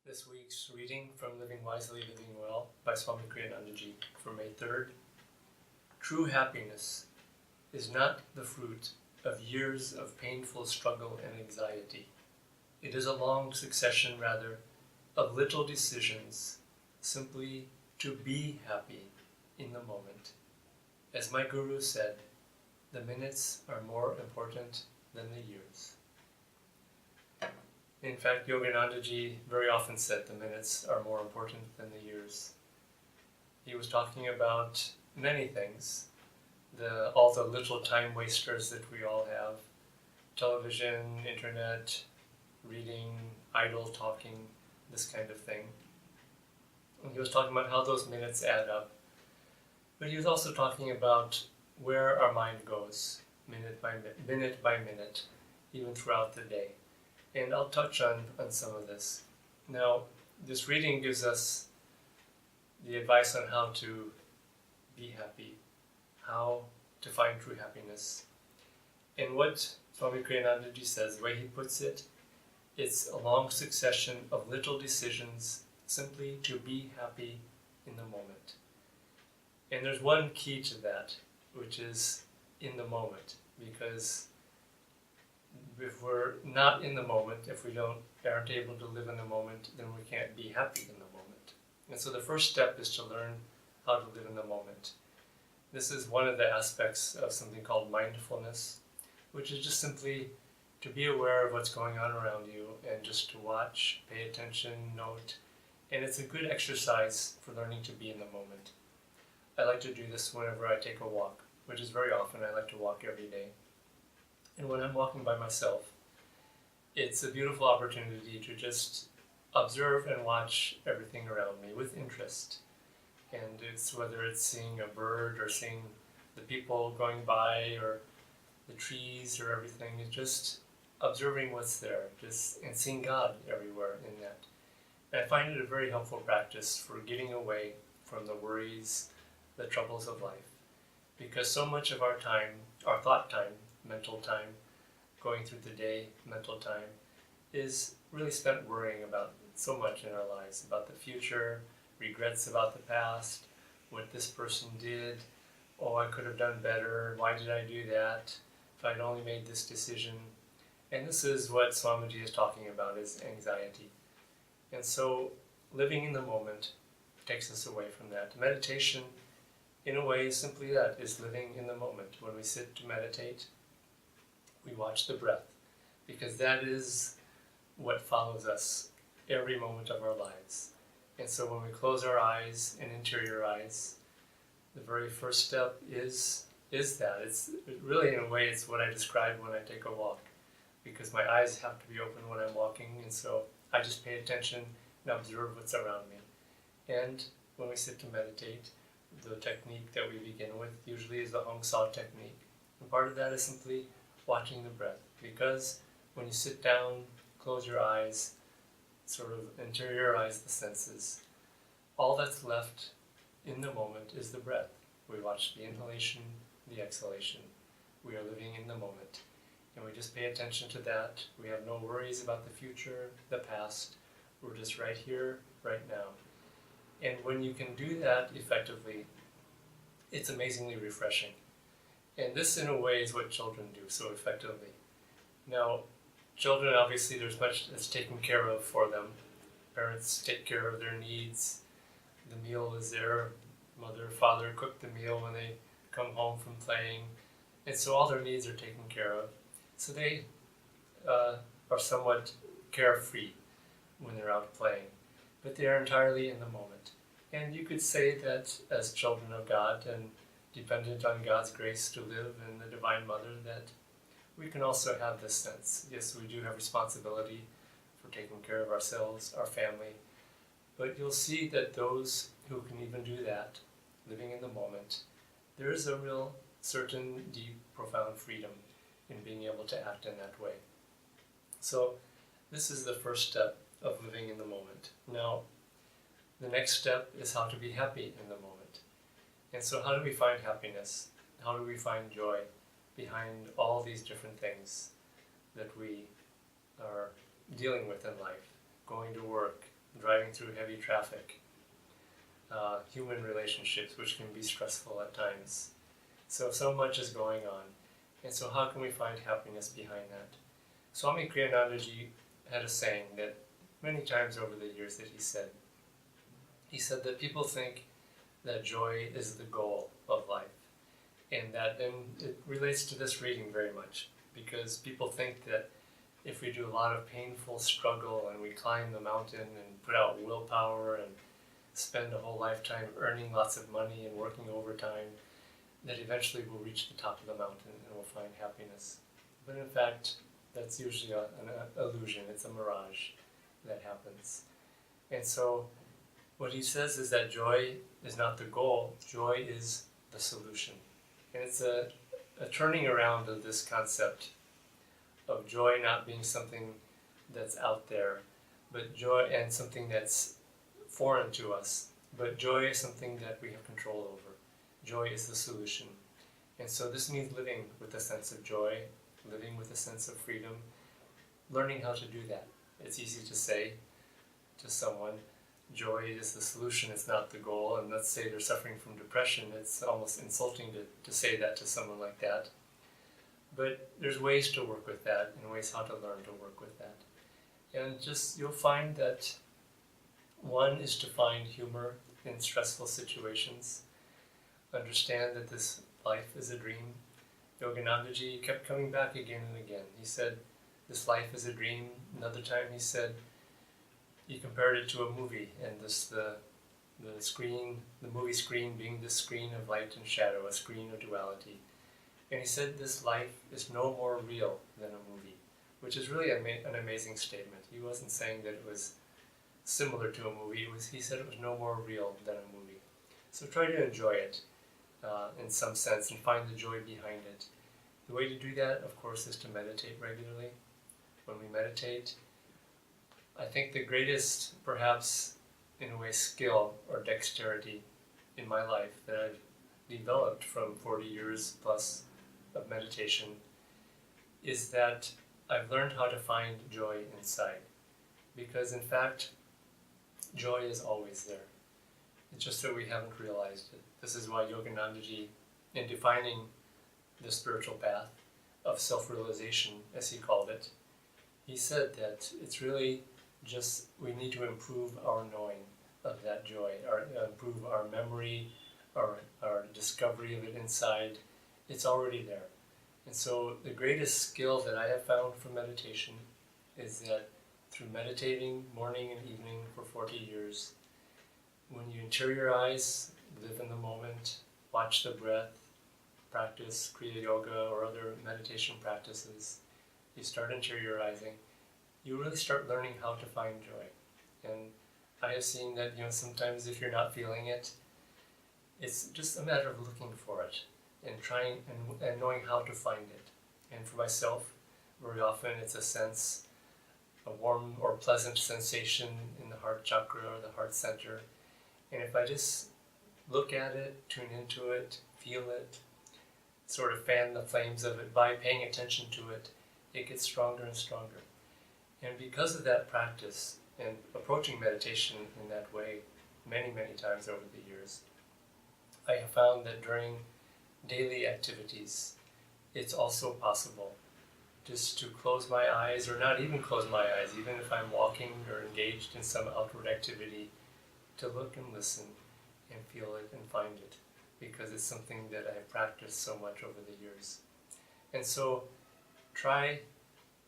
This week's reading from Living Wisely, Living Well by Swami Kriyanandaji for May 3rd. True happiness is not the fruit of years of painful struggle and anxiety. It is a long succession, rather, of little decisions, simply to be happy in the moment. As my guru said, the minutes are more important than the years. In fact, Yoganandaji very often said the minutes are more important than the years. He was talking about many things, all the little time wasters that we all have, television, internet, reading, idle talking, this kind of thing. And he was talking about how those minutes add up. But he was also talking about where our mind goes, minute by minute, even throughout the day. And I'll touch on some of this. Now, this reading gives us the advice on how to be happy, how to find true happiness. And what Swami Kriyanandaji says, the way he puts it, it's a long succession of little decisions simply to be happy in the moment. And there's one key to that, which is in the moment, because if we're not in the moment, if we aren't able to live in the moment, then we can't be happy in the moment. And so the first step is to learn how to live in the moment. This is one of the aspects of something called mindfulness, which is just simply to be aware of what's going on around you and just to watch, pay attention, note. And it's a good exercise for learning to be in the moment. I like to do this whenever I take a walk, which is very often. I like to walk every day. And when I'm walking by myself, it's a beautiful opportunity to just observe and watch everything around me with interest. And it's whether it's seeing a bird or seeing the people going by or the trees or everything, it's just observing what's there, and seeing God everywhere in that. And I find it a very helpful practice for getting away from the worries, the troubles of life. Because so much of our time, our thought time, mental time, going through the day, mental time, is really spent worrying about so much in our lives, about the future, regrets about the past, what this person did, oh, I could have done better, why did I do that, if I'd only made this decision. And this is what Swamiji is talking about, is anxiety. And so living in the moment takes us away from that. Meditation, in a way, is simply that, is living in the moment. When we sit to meditate, we watch the breath, because that is what follows us every moment of our lives. And so when we close our eyes and interior eyes, the very first step is that. It's really, in a way, it's what I describe when I take a walk, because my eyes have to be open when I'm walking, and so I just pay attention and observe what's around me. And when we sit to meditate, the technique that we begin with usually is the Hong Sau technique. And part of that is simply watching the breath, because when you sit down, close your eyes, sort of interiorize the senses, all that's left in the moment is the breath. We watch the inhalation, the exhalation. We are living in the moment, and we just pay attention to that. We have no worries about the future, the past. We're just right here, right now. And when you can do that effectively, it's amazingly refreshing. And this, in a way, is what children do so effectively. Now, children, obviously, there's much that's taken care of for them. Parents take care of their needs. The meal is there. Mother, father cook the meal when they come home from playing. And so all their needs are taken care of. So they are somewhat carefree when they're out playing. But they are entirely in the moment. And you could say that as children of God and dependent on God's grace to live in the Divine Mother, that we can also have this sense. Yes, we do have responsibility for taking care of ourselves, our family, but you'll see that those who can even do that, living in the moment, there is a real certain deep, profound freedom in being able to act in that way. So this is the first step of living in the moment. Now, the next step is how to be happy in the moment. And so how do we find happiness? How do we find joy behind all these different things that we are dealing with in life? Going to work, driving through heavy traffic, human relationships, which can be stressful at times. So much is going on. And so how can we find happiness behind that? Swami Kriyanandaji had a saying that many times over the years that he said. He said that people think that joy is the goal of life. And it relates to this reading very much, because people think that if we do a lot of painful struggle and we climb the mountain and put out willpower and spend a whole lifetime earning lots of money and working overtime, that eventually we'll reach the top of the mountain and we'll find happiness. But in fact, that's usually an illusion. It's a mirage that happens. And so what he says is that joy is not the goal, joy is the solution. And it's a turning around of this concept of joy not being something that's out there, but joy and something that's foreign to us. But joy is something that we have control over. Joy is the solution. And so this means living with a sense of joy, living with a sense of freedom, learning how to do that. It's easy to say to someone, joy is the solution, it's not the goal. And let's say they're suffering from depression, it's almost insulting to say that to someone like that. But there's ways to work with that and ways how to learn to work with that. And just you'll find that one is to find humor in stressful situations. Understand that this life is a dream. Yoganandaji kept coming back again and again. He said, this life is a dream. Another time he said, he compared it to a movie, and the movie screen being the screen of light and shadow, a screen of duality. And he said this life is no more real than a movie, which is really an amazing statement. He wasn't saying that it was similar to a movie. He said it was no more real than a movie. So try to enjoy it in some sense and find the joy behind it. The way to do that, of course, is to meditate regularly. When we meditate, I think the greatest, perhaps, in a way, skill or dexterity in my life that I've developed from 40 years plus of meditation is that I've learned how to find joy inside. Because in fact, joy is always there. It's just that we haven't realized it. This is why Yoganandaji, in defining the spiritual path of self-realization, as he called it, he said that it's really just we need to improve our knowing of that joy, improve our memory, our discovery of it inside. It's already there. And so the greatest skill that I have found from meditation is that through meditating morning and evening for 40 years, when you interiorize, live in the moment, watch the breath, practice Kriya Yoga or other meditation practices, you start interiorizing, you really start learning how to find joy. And I have seen that, sometimes if you're not feeling it, it's just a matter of looking for it and trying and knowing how to find it. And for myself, very often it's a sense, a warm or pleasant sensation in the heart chakra or the heart center. And if I just look at it, tune into it, feel it, sort of fan the flames of it by paying attention to it, it gets stronger and stronger. And because of that practice and approaching meditation in that way many, many times over the years, I have found that during daily activities, it's also possible just to close my eyes, or not even close my eyes, even if I'm walking or engaged in some outward activity, to look and listen and feel it and find it, because it's something that I have practiced so much over the years. And so try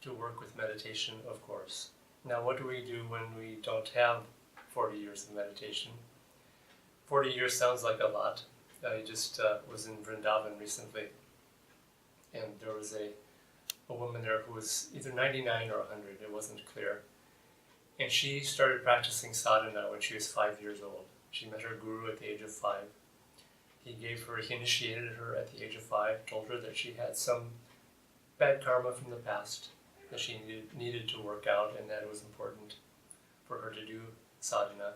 to work with meditation, of course. Now, what do we do when we don't have 40 years of meditation? 40 years sounds like a lot. I just was in Vrindavan recently, and there was a woman there who was either 99 or 100, it wasn't clear. And she started practicing sadhana when she was 5 years old. She met her guru at the age of 5. He initiated her at the age of 5, told her that she had some bad karma from the past that she needed to work out, and that it was important for her to do sadhana.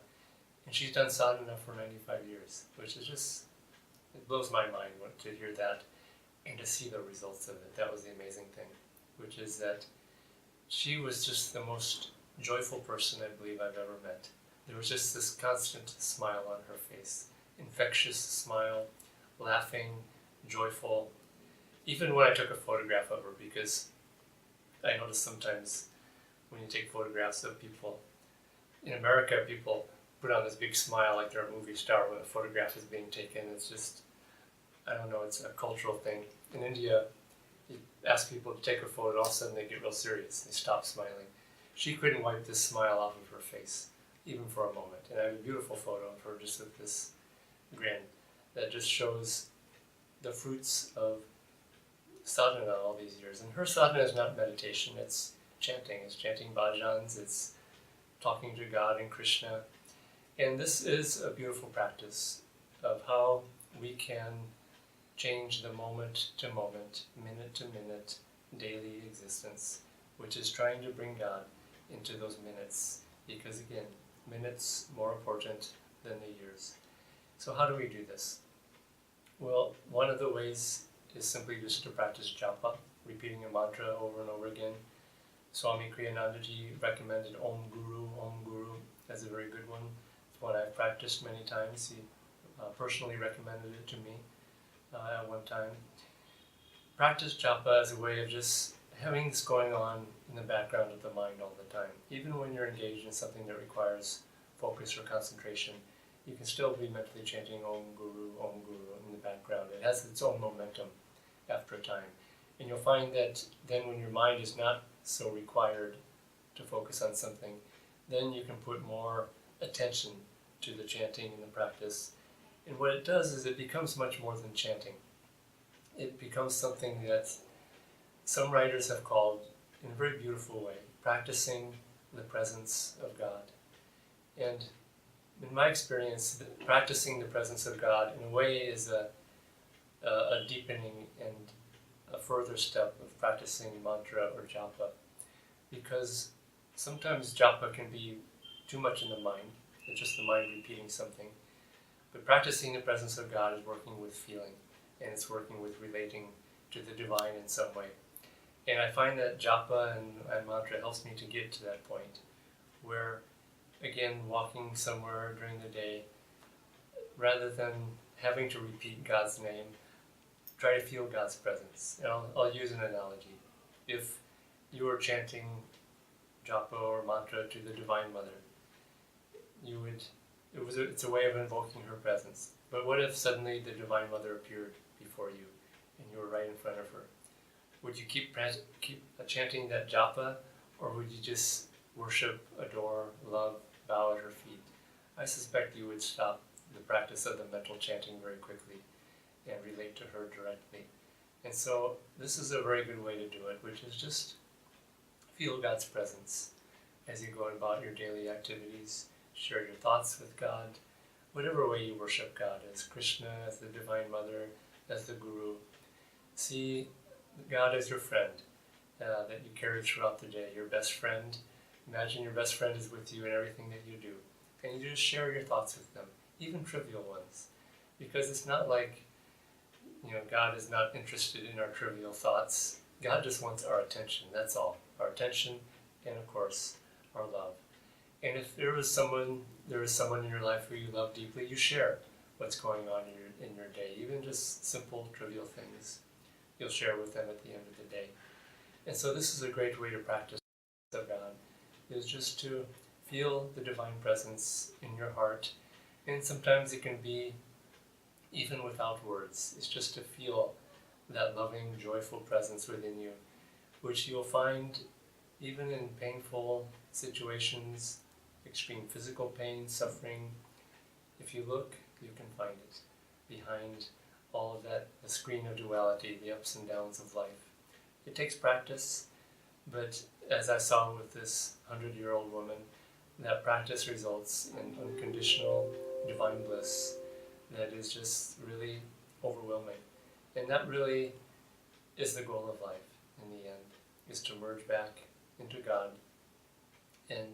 And she's done sadhana for 95 years, which is just, it blows my mind to hear that and to see the results of it. That was the amazing thing, which is that she was just the most joyful person I believe I've ever met. there was just this constant smile on her face, infectious smile, laughing, joyful. Even when I took a photograph of her, because I notice sometimes when you take photographs of people, in America people put on this big smile like they're a movie star when a photograph is being taken. It's just, I don't know, it's a cultural thing. In India, you ask people to take a photo, all of a sudden they get real serious. They stop smiling. She couldn't wipe this smile off of her face, even for a moment. And I have a beautiful photo of her just with this grin that just shows the fruits of sadhana all these years. And her sadhana is not meditation, it's chanting. It's chanting bhajans, it's talking to God and Krishna. And this is a beautiful practice of how we can change the moment to moment, minute to minute, daily existence, which is trying to bring God into those minutes. Because again, minutes more important than the years. So how do we do this? Well, one of the ways is simply just to practice japa, repeating a mantra over and over again. Swami Kriyanandaji recommended Om Guru as a very good one. It's one I've practiced many times. He personally recommended it to me at one time. Practice japa as a way of just having this going on in the background of the mind all the time. Even when you're engaged in something that requires focus or concentration, you can still be mentally chanting Om Guru in the background. It has its own momentum after a time. And you'll find that then when your mind is not so required to focus on something, then you can put more attention to the chanting and the practice. And what it does is it becomes much more than chanting. It becomes something that some writers have called, in a very beautiful way, practicing the presence of God. And in my experience, practicing the presence of God in a way is a deepening and a further step of practicing mantra or japa, because sometimes japa can be too much in the mind. It's just the mind repeating something. But practicing the presence of God is working with feeling, and it's working with relating to the divine in some way. And I find that japa and mantra helps me to get to that point where, again, walking somewhere during the day, rather than having to repeat God's name, try to feel God's presence. And I'll use an analogy. If you were chanting japa or mantra to the Divine Mother, it's a way of invoking her presence. But what if suddenly the Divine Mother appeared before you and you were right in front of her? Would you keep chanting that japa, or would you just worship, adore, love, bow at her feet? I suspect you would stop the practice of the mental chanting very quickly and relate to her directly. And so this is a very good way to do it, which is just feel God's presence as you go about your daily activities. Share your thoughts with God, whatever way you worship God, as Krishna, as the Divine Mother, as the Guru. See God as your friend that you carry throughout the day, your best friend. Imagine your best friend is with you in everything that you do. And you just share your thoughts with them, even trivial ones. Because it's not like, God is not interested in our trivial thoughts. God just wants our attention, that's all. Our attention and, of course, our love. And if there is someone in your life who you love deeply, you share what's going on in your day, even just simple, trivial things. You'll share with them at the end of the day. And so this is a great way to practice of God, is just to feel the divine presence in your heart. And sometimes it can be even without words. It's just to feel that loving, joyful presence within you, which you'll find even in painful situations, extreme physical pain, suffering. If you look, you can find it behind all of that, the screen of duality, the ups and downs of life. It takes practice, but as I saw with this 100-year-old woman, that practice results in unconditional divine bliss that is just really overwhelming. And that really is the goal of life in the end, is to merge back into God. And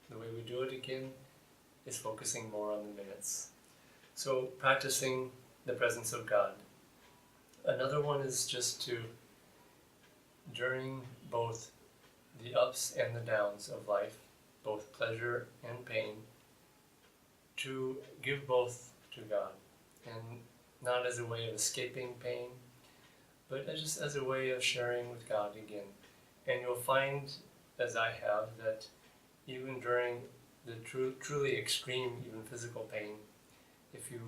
the way we do it again is focusing more on the minutes. So practicing the presence of God. Another one is just to, during both the ups and the downs of life, both pleasure and pain, to give both to God, and not as a way of escaping pain, but just as a way of sharing with God again. And you'll find, as I have, that even during the truly extreme, even physical pain, if you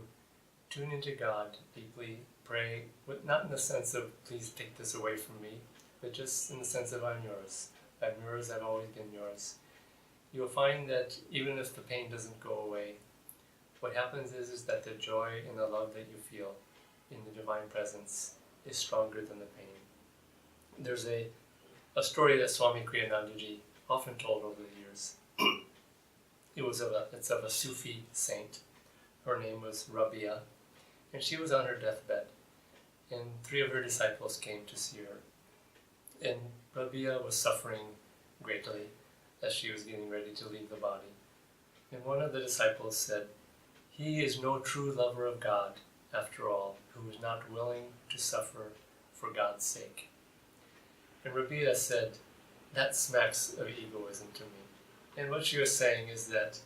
tune into God deeply, pray, not in the sense of, please take this away from me, but just in the sense of, I'm yours. I'm yours, I've always been yours. You'll find that even if the pain doesn't go away, what happens is that the joy and the love that you feel in the divine presence is stronger than the pain. There's a story that Swami Kriyanandaji often told over the years. It's of a Sufi saint. Her name was Rabia, and she was on her deathbed, and 3 of her disciples came to see her. And Rabia was suffering greatly as she was getting ready to leave the body. And one of the disciples said, "He is no true lover of God, after all, who is not willing to suffer for God's sake." And Rabia said, "That smacks of egoism to me." And what she was saying is that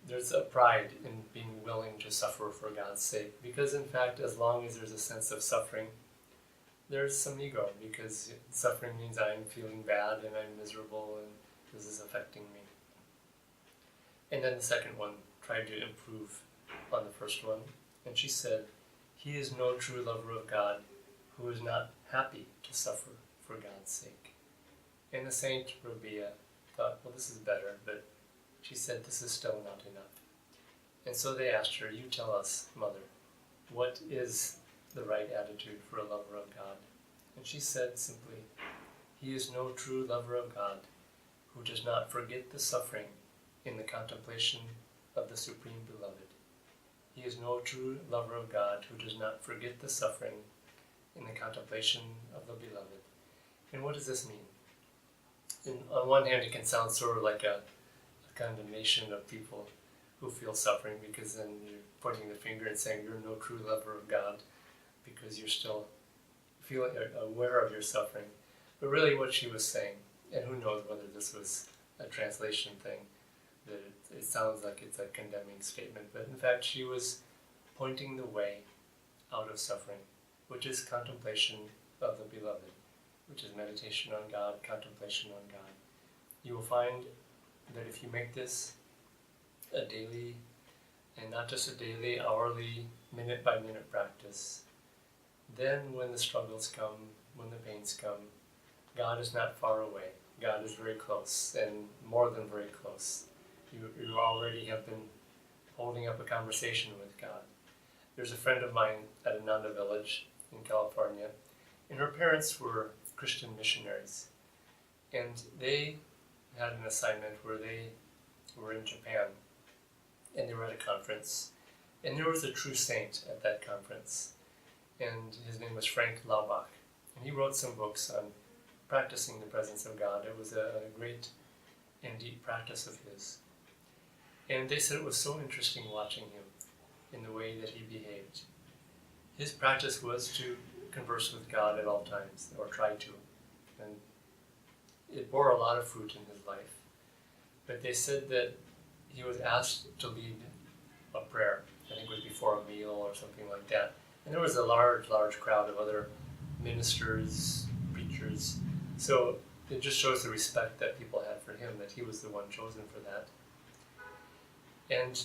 there's a pride in being willing to suffer for God's sake, because in fact, as long as there's a sense of suffering, there's some ego, because suffering means I'm feeling bad and I'm miserable and this is affecting me. And then the second one tried to improve on the first one, and she said, "He is no true lover of God who is not happy to suffer for God's sake." And the saint Rabia thought, well, this is better, but she said, this is still not enough. And so they asked her, "You tell us, Mother, what is the right attitude for a lover of God?" And she said simply, "He is no true lover of God who does not forget the suffering in the contemplation of the Supreme Beloved. He is no true lover of God who does not forget the suffering in the contemplation of the Beloved." And what does this mean? On one hand, it can sound sort of like a condemnation of people who feel suffering, because then you're pointing the finger and saying you're no true lover of God because you're still feeling aware of your suffering. But really what she was saying, and who knows whether this was a translation thing, that it sounds like it's a condemning statement, but in fact she was pointing the way out of suffering, which is contemplation of the Beloved, which is meditation on God, contemplation on God. You will find that if you make this a daily, and not just a daily, hourly, minute-by-minute practice, then when the struggles come, when the pains come, God is not far away. God is very close, and more than very close. You already have been holding up a conversation with God. There's a friend of mine at Ananda Village in California, and her parents were Christian missionaries. And they had an assignment where they were in Japan, and they were at a conference. And there was a true saint at that conference, and his name was Frank Laubach. And he wrote some books on practicing the presence of God. It was a great and deep practice of his. And they said it was so interesting watching him in the way that he behaved. His practice was to converse with God at all times, or try to. And it bore a lot of fruit in his life. But they said that he was asked to lead a prayer. I think it was before a meal or something like that. And there was a large crowd of other ministers, preachers. So it just shows the respect that people had for him, that he was the one chosen for that. And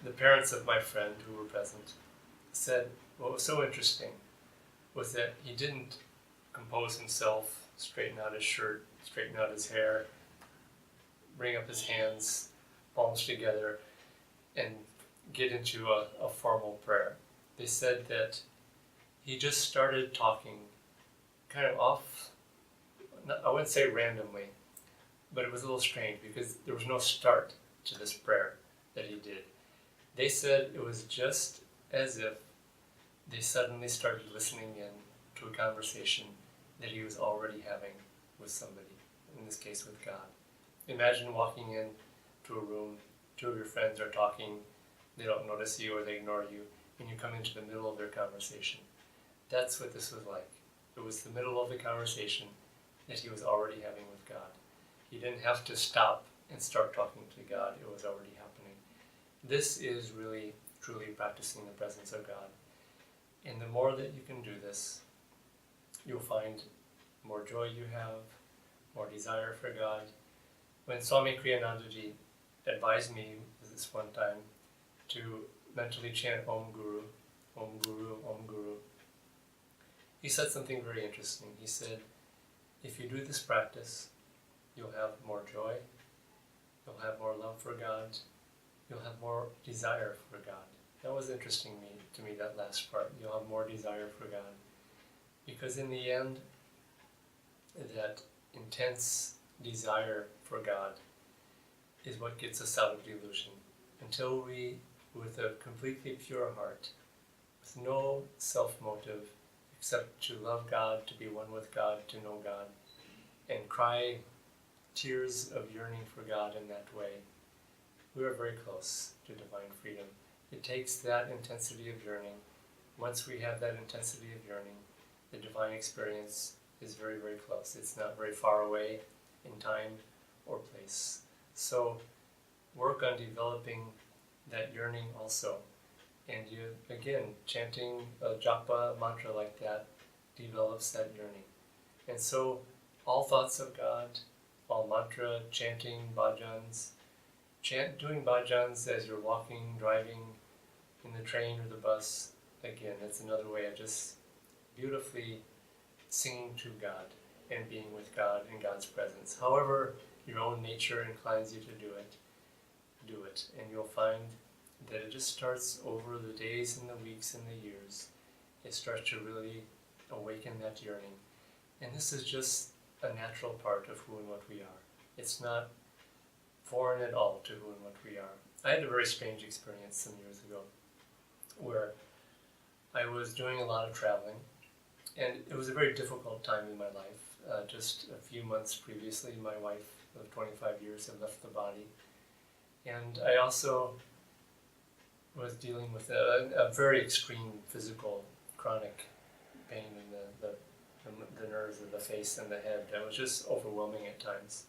the parents of my friend who were present said what was so interesting was that he didn't compose himself, straighten out his shirt, straighten out his hair, bring up his hands, palms together, and get into a formal prayer. They said that he just started talking kind of off, I wouldn't say randomly, but it was a little strange because there was no start to this prayer that he did. They said it was just as if they suddenly started listening in to a conversation that he was already having with somebody, in this case with God. Imagine walking in to a room, 2 of your friends are talking, they don't notice you or they ignore you, and you come into the middle of their conversation. That's what this was like. It was the middle of the conversation that he was already having with God. He didn't have to stop and start talking to God, it was already happening. This is really, truly practicing the presence of God. And the more that you can do this, you'll find more joy you have, more desire for God. When Swami Kriyanandaji advised me this one time to mentally chant Om Guru, Om Guru, Om Guru, he said something very interesting. He said, if you do this practice, you'll have more joy, you'll have more love for God, you'll have more desire for God. That was interesting to me, that last part. You'll have more desire for God. Because in the end, that intense desire for God is what gets us out of delusion. Until we, with a completely pure heart, with no self-motive, except to love God, to be one with God, to know God, and cry tears of yearning for God in that way, we are very close to divine freedom. It takes that intensity of yearning. Once we have that intensity of yearning, the divine experience is very, very close. It's not very far away in time or place. So work on developing that yearning also. And you, again, chanting a japa mantra like that develops that yearning. And so all thoughts of God, all mantra, chanting, bhajans, doing bhajans as you're walking, driving, in the train or the bus, again, that's another way of just beautifully singing to God and being with God in God's presence. However your own nature inclines you to do it. And you'll find that it just starts over the days and the weeks and the years. It starts to really awaken that yearning. And this is just a natural part of who and what we are. It's not foreign at all to who and what we are. I had a very strange experience some years ago where I was doing a lot of traveling, and it was a very difficult time in my life. Just a few months previously, my wife of 25 years had left the body, and I also was dealing with a very extreme physical chronic pain in the nerves of the face and the head that was just overwhelming at times.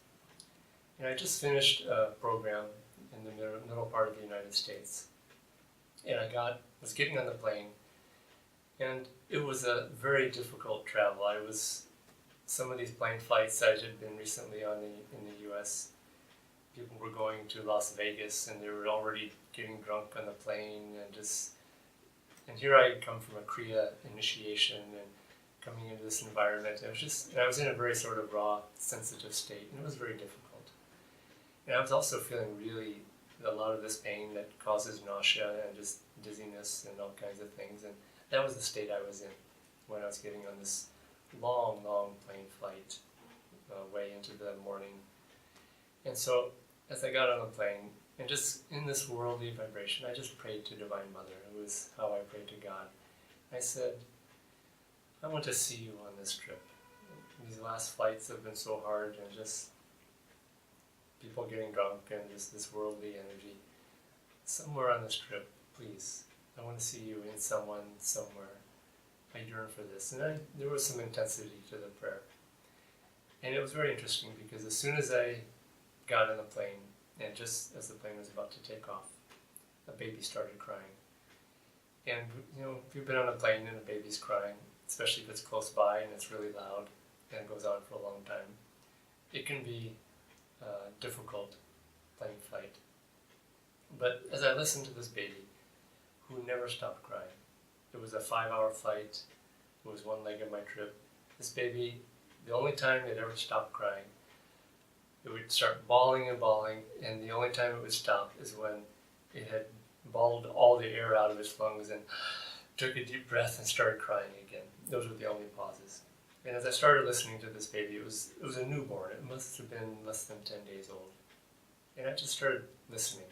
And I just finished a program in the middle part of the United States, and I was getting on the plane, and it was a very difficult travel. Some of these plane flights I had been recently on in the U.S., people were going to Las Vegas, and they were already getting drunk on the plane, and here I come from a Kriya initiation and coming into this environment. I was in a very sort of raw, sensitive state, and it was very difficult. And I was also feeling really a lot of this pain that causes nausea and just dizziness and all kinds of things. And that was the state I was in when I was getting on this long, long plane flight way into the morning. And so as I got on the plane, and just in this worldly vibration, I just prayed to Divine Mother. It was how I prayed to God. I said, I want to see you on this trip. These last flights have been so hard, and just people getting drunk and just this worldly energy. Somewhere on this trip, please, I want to see you in someone, somewhere. I yearn for this. And there was some intensity to the prayer. And it was very interesting because as soon as I got on the plane, and just as the plane was about to take off, a baby started crying. And if you've been on a plane and a baby's crying, especially if it's close by and it's really loud and it goes on for a long time, it can be a difficult plane flight. But as I listened to this baby, who never stopped crying, it was a 5-hour flight, it was one leg of my trip. This baby, the only time it ever stopped crying, it would start bawling and bawling, and the only time it would stop is when it had bawled all the air out of its lungs and took a deep breath and started crying again. Those were the only pauses. And as I started listening to this baby, it was a newborn. It must have been less than 10 days old. And I just started listening.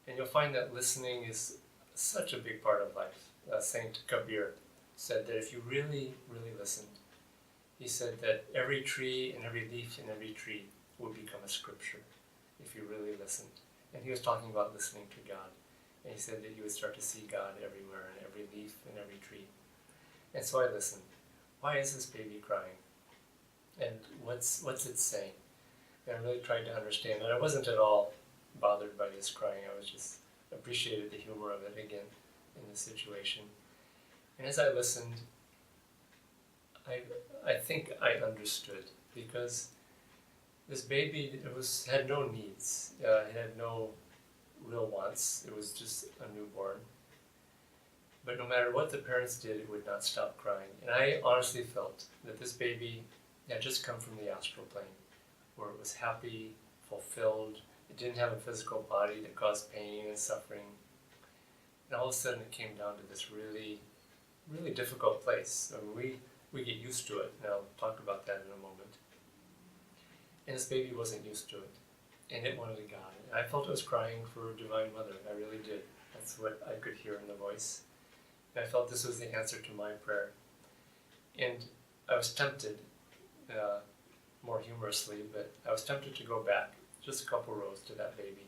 And you'll find that listening is such a big part of life. Saint Kabir said that if you really, really listened, he said that every tree and every leaf in every tree would become a scripture if you really listened. And he was talking about listening to God. And he said that you would start to see God everywhere, in every leaf and every tree. And so I listened. Why is this baby crying? And what's it saying? And I really tried to understand. And I wasn't at all bothered by this crying. I was just appreciated the humor of it again in the situation. And as I listened, I think I understood, because this baby had no needs. It had no real wants. It was just a newborn. But no matter what the parents did, it would not stop crying. And I honestly felt that this baby had just come from the astral plane, where it was happy, fulfilled. It didn't have a physical body that caused pain and suffering. And all of a sudden it came down to this really, really difficult place. I mean, we get used to it, and I'll talk about that in a moment. And this baby wasn't used to it, and it wanted a God. And I felt it was crying for a Divine Mother. I really did. That's what I could hear in the voice. And I felt this was the answer to my prayer. And I was tempted, more humorously, but I was tempted to go back just a couple rows to that baby,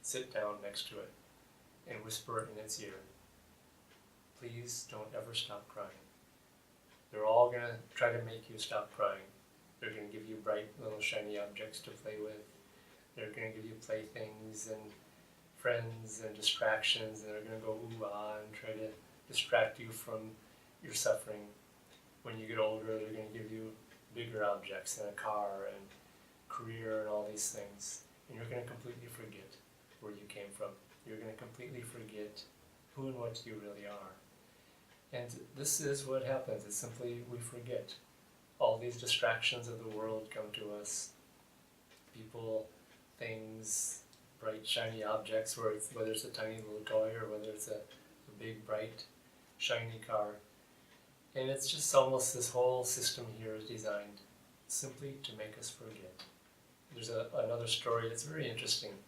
sit down next to it, and whisper in its ear, "Please don't ever stop crying. They're all going to try to make you stop crying. They're going to give you bright little shiny objects to play with. They're going to give you playthings and friends and distractions, and they're going to go ooh-ah and try to distract you from your suffering. When you get older, they're going to give you bigger objects and a car and career and all these things. And you're going to completely forget where you came from. You're going to completely forget who and what you really are." And this is what happens. It's simply we forget. All these distractions of the world come to us. People, things, bright shiny objects, whether it's a tiny little toy or whether it's a big bright shiny car. And it's just almost this whole system here is designed simply to make us forget. There's another story that's very interesting.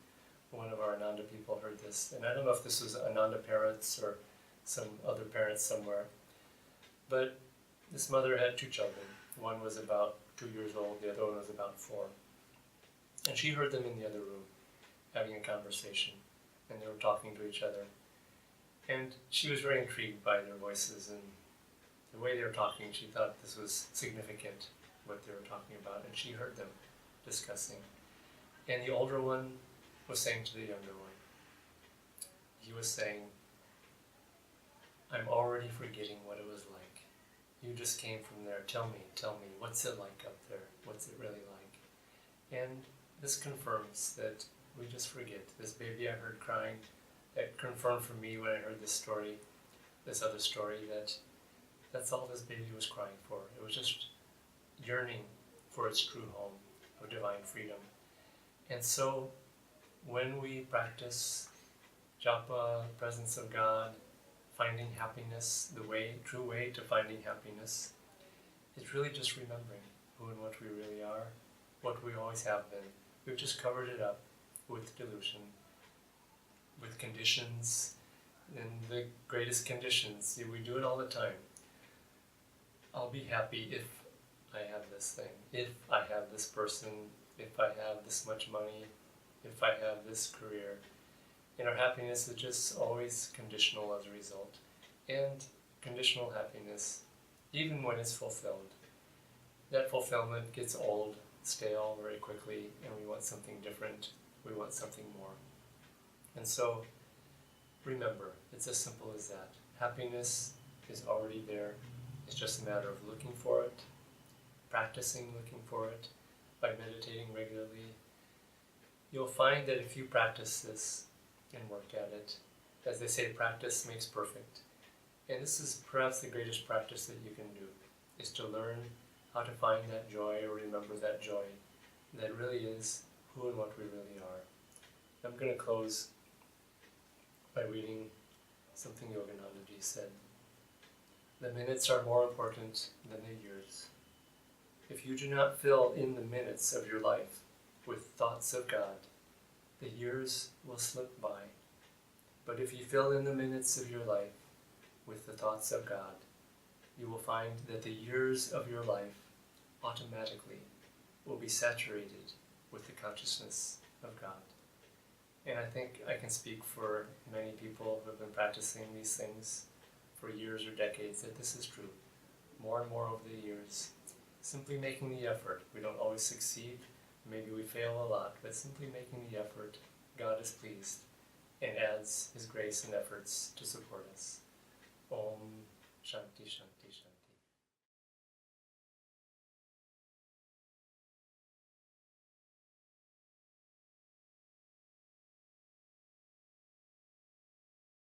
One of our Ananda people heard this, and I don't know if this was Ananda parents or some other parents somewhere, but this mother had two children. One was about 2 years old, the other one was about 4. And she heard them in the other room having a conversation, and they were talking to each other. And she was very intrigued by their voices and the way they were talking. She thought this was significant, what they were talking about, and she heard them discussing. And the older one was saying to the younger one, he was saying, "I'm already forgetting what it was like. You just came from there. Tell me, what's it like up there? What's it really like?" And this confirms that we just forget. This baby I heard crying, that confirmed for me when I heard this story, this other story, that's all this baby was crying for. It was just yearning for its true home of divine freedom. And so when we practice japa, presence of God, finding happiness, the true way to finding happiness, it's really just remembering who and what we really are, what we always have been. We've just covered it up with delusion, with conditions, and the greatest conditions. We do it all the time. I'll be happy if I have this thing, if I have this person, if I have this much money, if I have this career. And our happiness is just always conditional as a result. And conditional happiness, even when it's fulfilled, that fulfillment gets old, stale very quickly, and we want something different, we want something more. And so, remember, it's as simple as that. Happiness is already there. It's just a matter of looking for it, practicing looking for it, by meditating regularly. You'll find that if you practice this and work at it, as they say, practice makes perfect. And this is perhaps the greatest practice that you can do, is to learn how to find that joy or remember that joy that really is who and what we really are. I'm going to close by reading something Yoganandaji said. The minutes are more important than the years. If you do not fill in the minutes of your life with thoughts of God, the years will slip by. But if you fill in the minutes of your life with the thoughts of God, you will find that the years of your life automatically will be saturated with the consciousness of God. And I think I can speak for many people who have been practicing these things for years or decades that this is true. More and more over the years, simply making the effort. We don't always succeed, maybe we fail a lot, but simply making the effort, God is pleased. and adds His grace and efforts to support us. Om Shanti Shanti.